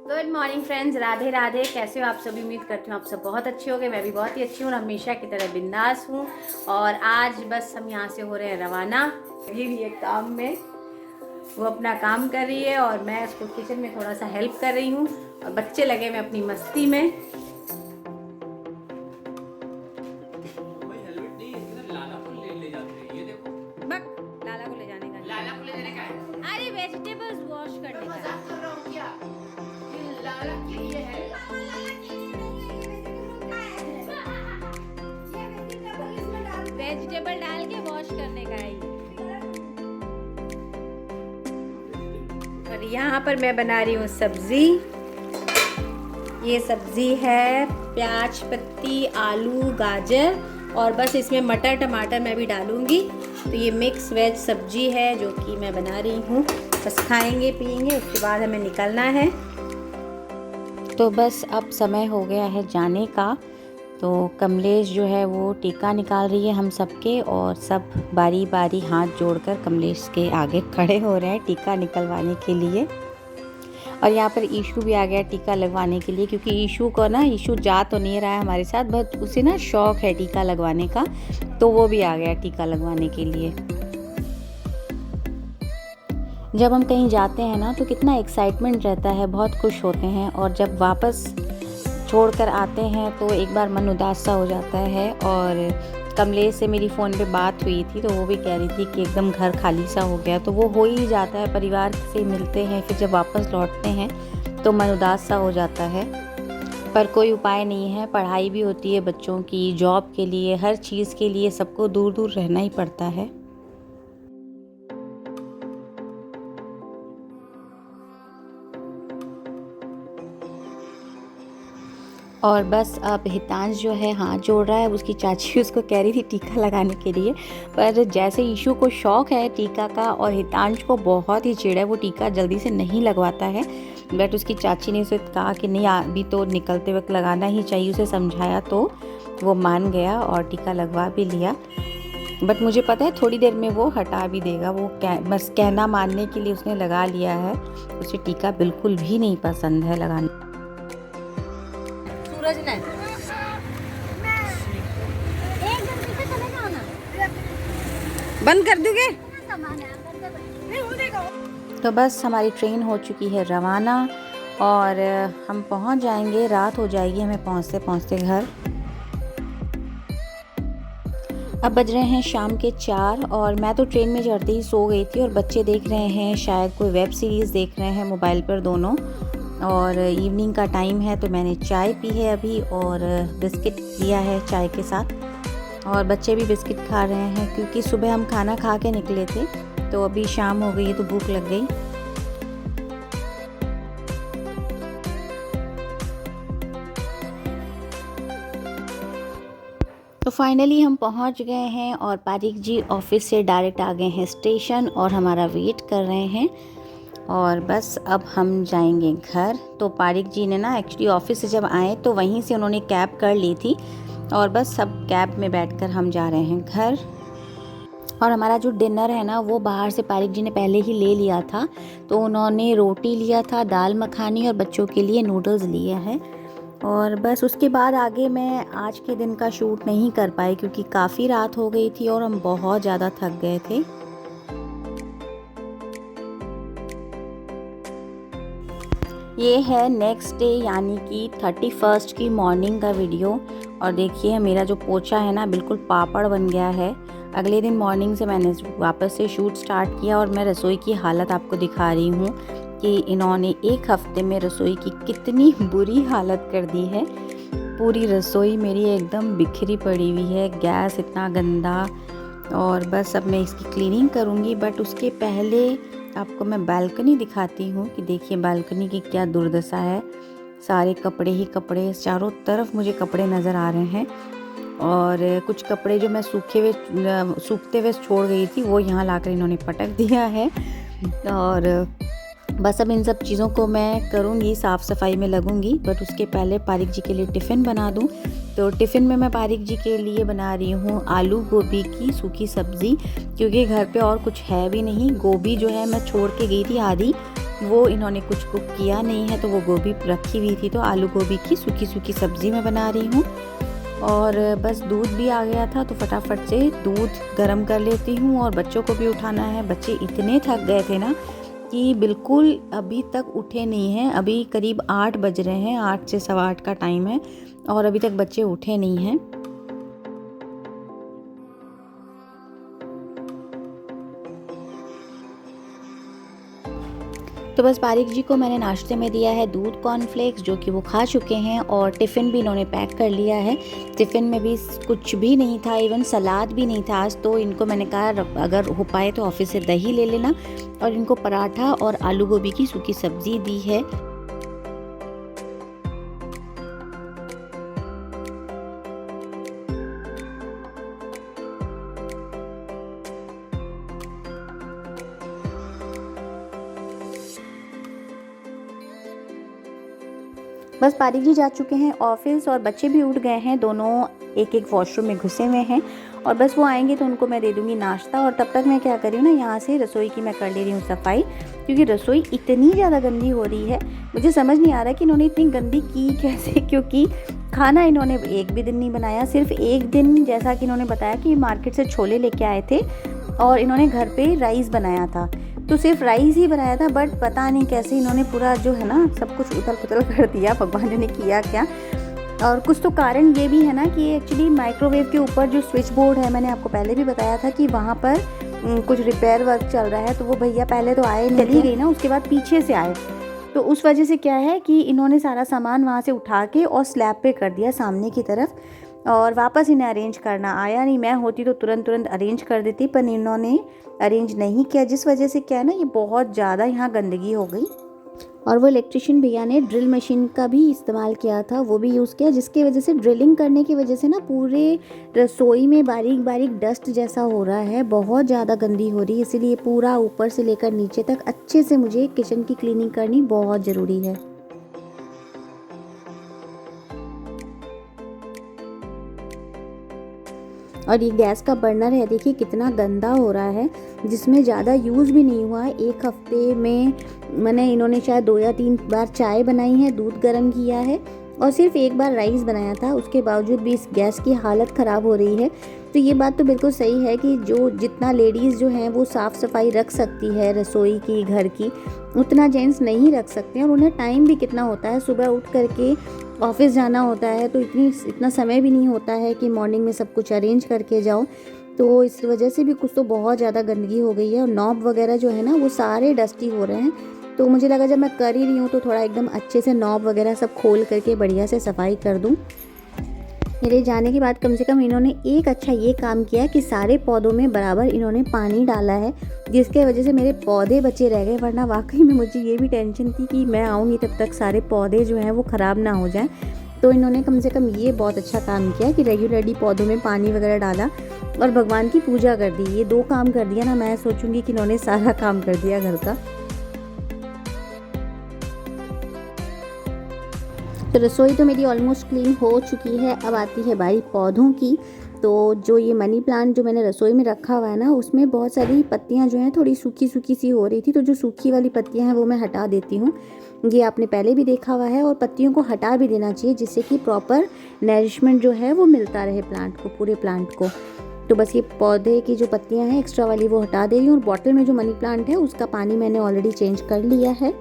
Good morning friends, Radhe Radhe. कैसे हो आप सभी? उम्मीद करती हूँ आप सब बहुत अच्छे होंगे। मैं भी बहुत ही अच्छी हूँ और हमेशा की तरह बिंदास हूँ। और आज बस हम यहाँ से हो रहे हैं रवाना। लगी हुई है काम में, वो अपना काम कर रही है और मैं उसको किचन में थोड़ा सा हेल्प कर रही हूँ और बच्चे लगे हुए अपनी मस्ती में। लाला को ले जाने का, लाला को ले जाने का है। अरे वेजिटेबल्स वॉश करने का। मजाक कर रहा हूँ क्या? ये लाला के लिए है। वेजिटेबल डाल के वॉश करने का है। और यहाँ पर मैं बना रही हूँ सब्जी। ये सब्जी है प्याज पत्ती आलू गाजर और बस इसमें मटर टमाटर मैं भी डालूंगी। तो ये मिक्स वेज सब्जी है जो कि मैं बना रही हूँ। बस खाएंगे पिएंगे, उसके बाद हमें निकलना है। तो बस अब समय हो गया है जाने का। तो कमलेश जो है वो टीका निकाल रही है हम सबके, और सब बारी बारी हाथ जोड़कर कमलेश के आगे खड़े हो रहे हैं टीका निकलवाने के लिए। और यहाँ पर ईशू भी आ गया टीका लगवाने के लिए, क्योंकि ईशू जा तो नहीं रहा है हमारे साथ, बट उसे ना शौक है टीका लगवाने का, तो वो भी आ गया टीका लगवाने के लिए। जब हम कहीं जाते हैं ना तो कितना एक्साइटमेंट रहता है, बहुत खुश होते हैं, और जब वापस छोड़कर आते हैं तो एक बार मन उदास सा हो जाता है। और कमलेश से मेरी फ़ोन पे बात हुई थी तो वो भी कह रही थी कि एकदम घर खाली सा हो गया। तो वो हो ही जाता है, परिवार से मिलते हैं फिर जब वापस लौटते हैं तो मन उदास सा हो जाता है। पर कोई उपाय नहीं है, पढ़ाई भी होती है बच्चों की, जॉब के लिए, हर चीज़ के लिए सबको दूर दूर रहना ही पड़ता है। और बस अब हितांश जो है हाथ जोड़ रहा है, उसकी चाची उसको कह रही थी टीका लगाने के लिए, पर जैसे ईशू को शौक़ है टीका का और हितांश को बहुत ही चिढ़ है, वो टीका जल्दी से नहीं लगवाता है। बट उसकी चाची ने उसे कहा कि नहीं अभी तो निकलते वक्त लगाना ही चाहिए, उसे समझाया तो वो मान गया और टीका लगवा भी लिया। बट मुझे पता है थोड़ी देर में वो हटा भी देगा, वो बस कहना मानने के लिए उसने लगा लिया है। उसे टीका बिल्कुल भी नहीं पसंद है लगाना। बंद कर दोगे? तो बस हमारी ट्रेन हो चुकी है रवाना और हम पहुंच जाएंगे, रात हो जाएगी हमें पहुंचते पहुंचते घर। अब बज रहे हैं शाम के 4 और मैं तो ट्रेन में चढ़ते ही सो गई थी, और बच्चे देख रहे हैं शायद कोई वेब सीरीज़ देख रहे हैं मोबाइल पर दोनों। और इवनिंग का टाइम है तो मैंने चाय पी है अभी और बिस्किट लिया है चाय के साथ, और बच्चे भी बिस्किट खा रहे हैं क्योंकि सुबह हम खाना खा के निकले थे तो अभी शाम हो गई तो भूख लग गई। तो फाइनली हम पहुंच गए हैं और पारिक जी ऑफिस से डायरेक्ट आ गए हैं स्टेशन और हमारा वेट कर रहे हैं। और बस अब हम जाएंगे घर। तो पारिक जी ने ना एक्चुअली ऑफिस से जब आए तो वहीं से उन्होंने कैब कर ली थी, और बस सब कैब में बैठकर हम जा रहे हैं घर। और हमारा जो डिनर है ना वो बाहर से पारिक जी ने पहले ही ले लिया था। तो उन्होंने रोटी लिया था, दाल मखानी, और बच्चों के लिए नूडल्स लिए हैं। और बस उसके बाद आगे मैं आज के दिन का शूट नहीं कर पाई क्योंकि काफ़ी रात हो गई थी और हम बहुत ज़्यादा थक गए थे। ये है नेक्स्ट डे यानी कि 31 की मॉर्निंग का वीडियो। और देखिए मेरा जो पोछा है ना बिल्कुल पापड़ बन गया है। अगले दिन मॉर्निंग से मैंने वापस से शूट स्टार्ट किया और मैं रसोई की हालत आपको दिखा रही हूँ कि इन्होंने एक हफ्ते में रसोई की कितनी बुरी हालत कर दी है। पूरी रसोई मेरी एकदम बिखरी पड़ी हुई है, गैस इतना गंदा। और बस अब मैं इसकी क्लीनिंग करूँगी, बट उसके पहले आपको मैं बालकनी दिखाती हूँ कि देखिए बालकनी की क्या दुर्दशा है। सारे कपड़े ही कपड़े, चारों तरफ मुझे कपड़े नज़र आ रहे हैं। और कुछ कपड़े जो मैं सूखते हुए छोड़ गई थी वो यहाँ लाकर इन्होंने पटक दिया है। और बस अब इन सब चीज़ों को मैं करूँगी, साफ़ सफाई में लगूँगी, बट उसके पहले पारिक जी के लिए टिफ़िन बना दूँ। तो टिफ़िन में मैं पारिक जी के लिए बना रही हूँ आलू गोभी की सूखी सब्ज़ी, क्योंकि घर पे और कुछ है भी नहीं। गोभी जो है मैं छोड़ के गई थी आधी, वो इन्होंने कुछ कुक किया नहीं है, तो वो गोभी रखी हुई थी, तो आलू गोभी की सूखी सूखी सब्ज़ी मैं बना रही हूँ। और बस दूध भी आ गया था, तो फटाफट से दूध गर्म कर लेती हूँ और बच्चों को भी उठाना है। बच्चे इतने थक गए थे ना कि बिल्कुल अभी तक उठे नहीं हैं। अभी करीब 8 बज रहे हैं, 8 से सवा 8 का टाइम है और अभी तक बच्चे उठे नहीं हैं। तो बस बारिक जी को मैंने नाश्ते में दिया है दूध कॉर्नफ्लेक्स, जो कि वो खा चुके हैं, और टिफ़िन भी इन्होंने पैक कर लिया है। टिफ़िन में भी कुछ भी नहीं था, इवन सलाद भी नहीं था आज। तो इनको मैंने कहा अगर हो पाए तो ऑफिस से दही ले लेना, और इनको पराठा और आलू गोभी की सूखी सब्ज़ी दी है। बस बारिक जी जा चुके हैं ऑफिस और बच्चे भी उठ गए हैं, दोनों एक एक वॉशरूम में घुसे हुए हैं। और बस वो आएंगे तो उनको मैं दे दूंगी नाश्ता। और तब तक मैं क्या कर रही हूँ ना, यहाँ से रसोई की मैं कर ले रही हूँ सफाई, क्योंकि रसोई इतनी ज़्यादा गंदी हो रही है। मुझे समझ नहीं आ रहा कि इन्होंने इतनी गंदी की कैसे, क्योंकि खाना इन्होंने एक भी दिन नहीं बनाया। सिर्फ एक दिन, जैसा कि इन्होंने बताया कि मार्केट से छोले लेके आए थे और इन्होंने घर पे राइस बनाया था, तो सिर्फ राइस ही बनाया था। बट पता नहीं कैसे इन्होंने पूरा जो है ना सब कुछ उथल पुथल कर दिया, भगवान ने किया क्या। और कुछ तो कारण ये भी है ना कि एक्चुअली माइक्रोवेव के ऊपर जो स्विच बोर्ड है, मैंने आपको पहले भी बताया था कि वहाँ पर कुछ रिपेयर वर्क चल रहा है। तो वो भैया पहले तो आए, चली गई ना, उसके बाद पीछे से आए। तो उस वजह से क्या है कि इन्होंने सारा सामान वहाँ से उठा के और स्लैब पे कर दिया सामने की तरफ, और वापस इन्हें अरेंज करना आया नहीं। मैं होती तो तुरंत अरेंज कर देती, पर इन्होंने अरेंज नहीं किया, जिस वजह से क्या है ना, ये बहुत ज़्यादा यहाँ गंदगी हो गई। और वो इलेक्ट्रिशियन भैया ने ड्रिल मशीन का भी इस्तेमाल किया था, वो भी यूज़ किया, जिसकी वजह से ड्रिलिंग करने की वजह से ना पूरे रसोई में बारीक बारीक डस्ट जैसा हो रहा है, बहुत ज़्यादा गंदी हो रही है। इसीलिए पूरा ऊपर से लेकर नीचे तक अच्छे से मुझे किचन की क्लीनिंग करनी बहुत ज़रूरी है। और ये गैस का बर्नर है, देखिए कितना गंदा हो रहा है, जिसमें ज़्यादा यूज़ भी नहीं हुआ है। एक हफ्ते में मैंने इन्होंने शायद 2 या 3 बार चाय बनाई है, दूध गर्म किया है, और सिर्फ एक बार राइस बनाया था। उसके बावजूद भी इस गैस की हालत ख़राब हो रही है। तो ये बात तो बिल्कुल सही है कि जो जितना लेडीज़ जो हैं वो साफ़ सफाई रख सकती है रसोई की, घर की, उतना जेंट्स नहीं रख सकते हैं। और उन्हें टाइम भी कितना होता है, सुबह उठ करके ऑफिस जाना होता है, तो इतना समय भी नहीं होता है कि मॉर्निंग में सब कुछ अरेंज करके जाओ। तो इस वजह से भी कुछ तो बहुत ज़्यादा गंदगी हो गई है, और नॉब वगैरह जो है ना वो सारे डस्टी हो रहे हैं। तो मुझे लगा जब मैं कर ही रही हूँ तो थोड़ा एकदम अच्छे से नॉब वगैरह सब खोल करके बढ़िया से सफाई कर दूँ। मेरे जाने के बाद कम से कम इन्होंने एक अच्छा ये काम किया कि सारे पौधों में बराबर इन्होंने पानी डाला है, जिसके वजह से मेरे पौधे बचे रह गए। वरना वाकई में मुझे ये भी टेंशन थी कि मैं आऊँगी तब तक सारे पौधे जो हैं वो ख़राब ना हो जाएं। तो इन्होंने कम से कम ये बहुत अच्छा काम किया कि रेगुलरली पौधों में पानी वगैरह डाला और भगवान की पूजा कर दी। ये 2 काम कर दिया ना, मैं सोचूंगी कि इन्होंने सारा काम कर दिया घर का। तो रसोई तो मेरी ऑलमोस्ट क्लीन हो चुकी है। अब आती है बारी पौधों की। तो जो ये मनी प्लांट जो मैंने रसोई में रखा हुआ है ना, उसमें बहुत सारी पत्तियां जो हैं थोड़ी सूखी सूखी सी हो रही थी। तो जो सूखी वाली पत्तियां हैं वो मैं हटा देती हूँ। ये आपने पहले भी देखा हुआ है, और पत्तियों को हटा भी देना चाहिए, जिससे कि प्रॉपर नरिशमेंट जो है वो मिलता रहे प्लांट को, पूरे प्लांट को। तो बस ये पौधे की जो पत्तियाँ हैं एक्स्ट्रा वाली वो हटा दे रही हूँ। और बॉटल में जो मनी प्लांट है उसका पानी मैंने ऑलरेडी चेंज कर लिया है।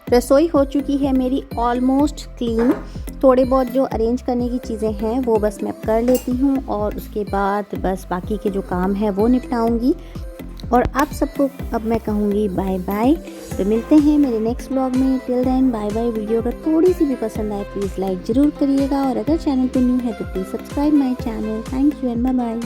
रसोई हो चुकी है मेरी ऑलमोस्ट क्लीन। थोड़े बहुत जो अरेंज करने की चीज़ें हैं वो बस मैं कर लेती हूँ, और उसके बाद बस बाकी के जो काम है वो निपटाऊँगी। और आप सबको अब मैं कहूँगी बाय बाय। तो मिलते हैं मेरे नेक्स्ट ब्लॉग में। Till then bye bye. Video अगर थोड़ी सी भी पसंद आए प्लीज़ लाइक ज़रूर करिएगा, और अगर चैनल पे न्यू है तो please subscribe my channel. Thank you and bye bye.